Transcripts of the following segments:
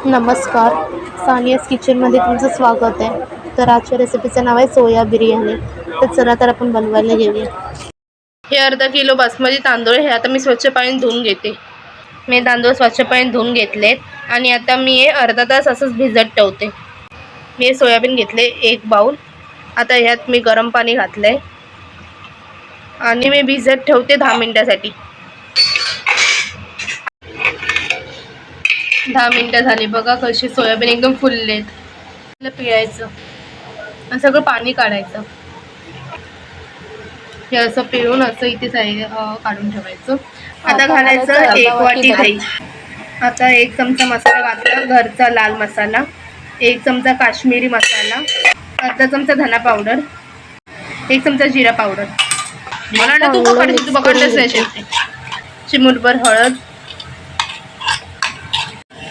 नमस्कार, सानियाज किचनमध्ये तुमचं स्वागत आहे. तर आजच्या रेसिपीचं नाव आहे सोया बिर्याणी. तर चला तर आपण बनवायला घेऊया. हे अर्धा किलो बासमती तांदूळ हे आता मी स्वच्छ पाण्याने धुवून घेते. मी तांदूळ स्वच्छ पाण्याने धुवून घेतलेत आणि आता मी हे अर्धा तास असंच भिजत ठेवते. मी हे सोयाबीन घेतले 1 बाउल. आता ह्यात मी गरम पाणी घातलंय आणि मी भिजत ठेवते 10 मिनिटासाठी. 10 मिनिटं झाली बघा, कशी सोयाबीन एकदम फुललेत. पिळायचं आणि सगळं पाणी काढायचं. हे असं पिळून असं इथे काढून ठेवायचं. आता घालायचं 1 वाटी दही. आता 1 चमचा मसाला घातला, घरचा लाल मसाला, 1 चमचा काश्मीरी मसाला, अर्धा चमचा धना पावडर, 1 चमचा जिरा पावडर. मला वाटतं तू पकडलंच नाही. चिमूटभर हळद.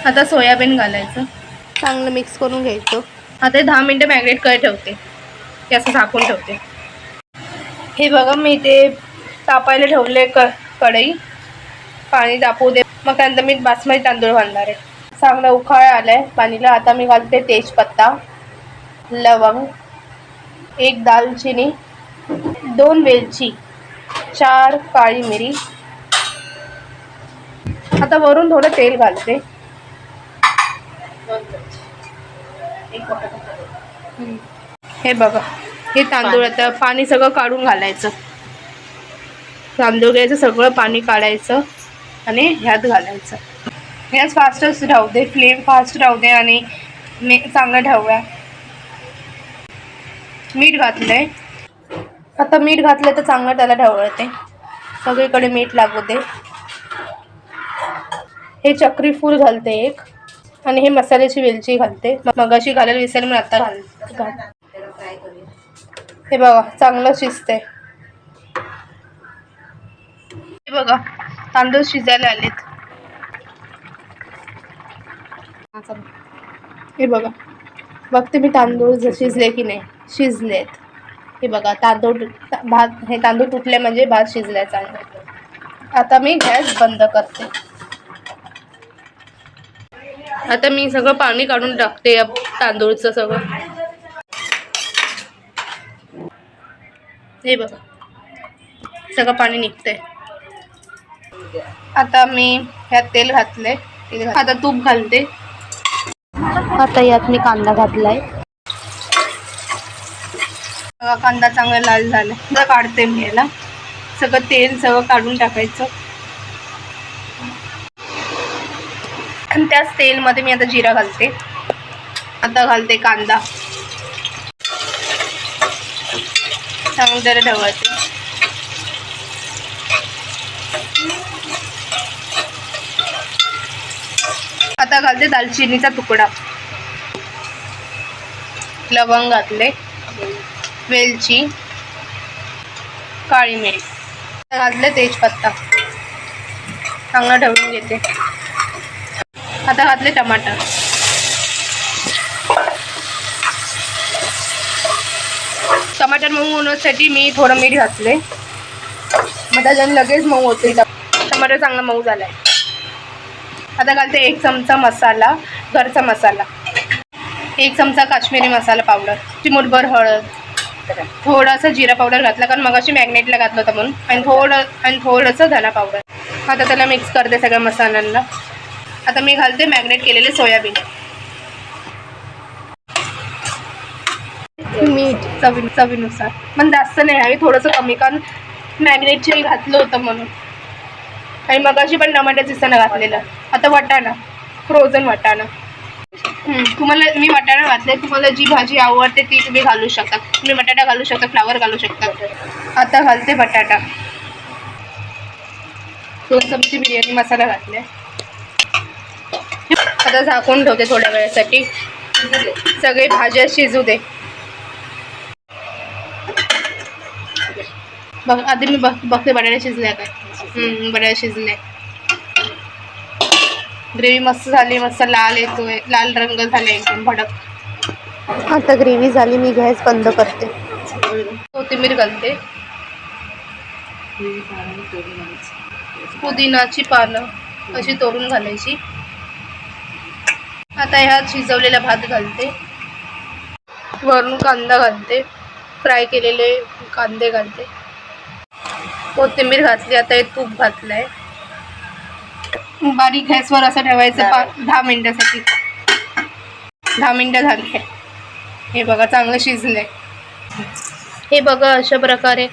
आता सोयाबीन घालायचं, चांगलं मिक्स करून घ्यायचं. आता 10 मिनिटं मॅग्नेट करत ठेवते. ते असं झाकून ठेवते. हे बघा, मी ते तापायला ठेवले कढई. पाणी तापू दे, मग त्यानंतर मी बासमती तांदूळ घालणार आहे. चांगला उखाळ आलाय पाणीला. आता मी घालते तेजपत्ता, लवंग, 1 दालचिनी, 2 वेलची, 4 काळी मिरी. आता वरून थोडं तेल घालते. हे बघा, हे तांदूळ आता पाणी सगळं काढून घालायचं. तांदूळ घ्यायचं, सगळं पाणी काढायचं आणि ह्यात घालायचं. गॅस फास्टच राहू दे, फ्लेम फास्ट राहू दे आणि चांगलं ठेवूया. मीठ घातलंय. आता मीठ घातलंय तर चांगलं त्याला ठेवते. सगळीकडे मीठ लागू दे. हे चक्री फूल घालते 1 आणि हे मसाल्याची वेलची घालते. मगाशी घालायला विसरले, मी आता घाल. हे बघा, चांगलं शिजते. हे बघा, तांदूळ शिजायला आलेत. हे बघा, बघते मी तांदूळ शिजले की नाही. शिजलेत. हे बघा, हे तांदूळ तुटले म्हणजे भात शिजलाय चांगला. आता मी गॅस बंद करते. आता मी सगळं पाणी काढून टाकते या तांदूळचं सगळं. हे बघा, सगळं पाणी निघतंय. आता मी ह्यात तेल घातलंय. आता तूप घालते. आता यात मी कांदा घातलाय. कांदा चांगला लाल झाला. आता काढते मी याला. सगळं तेल सगळं काढून टाकायचं आणि त्याच तेलमध्ये मी आता जिरा घालते. आता घालते कांदा. चांगलं त्याला ठेवायचं. आता घालते दालचिनीचा तुकडा, लवंग घातले, वेलची, काळी मिरी घातले, तेजपत्ता. चांगलं ठेवून घेते. आता घातले टमाटर. टमाटर मऊ होण्यासाठी मी थोडं मीठ घातले. मग त्याच्याने लगेच मऊ होते. टमाटर चांगला मऊ झालाय. आता घालते 1 चमचा मसाला, घरचा मसाला, 1 चमचा काश्मीरी मसाला पावडर, चिमूटभर हळद, थोडासा जिरा पावडर घातला कारण मगाशी मॅग्नेटला घातलं होतं म्हणून, आणि थोडंसं धना पावडर. आता त्याला मिक्स करते सगळ्या मसाल्यांना. आता मी घालते मॅग्नेट केलेले सोयाबीन. मीठ चवीनुसार, पण जास्त नाही हवी, थोडंसं कमी, कारण मॅग्नेटचे घातलं होतं म्हणून. आणि मगाशी पण टमाट्याचं चणा घातलेलं. आता वाटाणा, फ्रोझन वाटाणा. तुम्हाला मी वाटाणा घातले. तुम्हाला जी भाजी आवडते ती तुम्ही घालू शकता. तुम्ही बटाटा घालू शकता, फ्लावर घालू शकता. आता घालते बटाटा. 2 चमचे बिर्याणी मसाला घातले. आता झाकून ठेवते थोड्या वेळासाठी. सगळे भाज्या शिजू दे. आधी मी बघते बटाटे शिजले काय. बटाटे शिजले. ग्रेव्ही मस्त झाली, मस्त लाल येतोय, लाल रंग झाले एकदम भडक. आता ग्रेव्ही झाली, मी गॅस बंद करते. कोथिंबीर घालते. पुदिनाची पानं अशी तोडून घालायची. आता ह्यात शिजवलेला भात घालते, वरून कांदा घालते, फ्राय केलेले कांदे घालते, कोथिंबीर घातली. आता हे तूप घातलंय. बारीक गॅसवर असं ठेवायचं 10 मिनिटासाठी. 10 मिनिटं झाली. हे बघा चांगलं शिजलंय. हे बघा अशा प्रकारे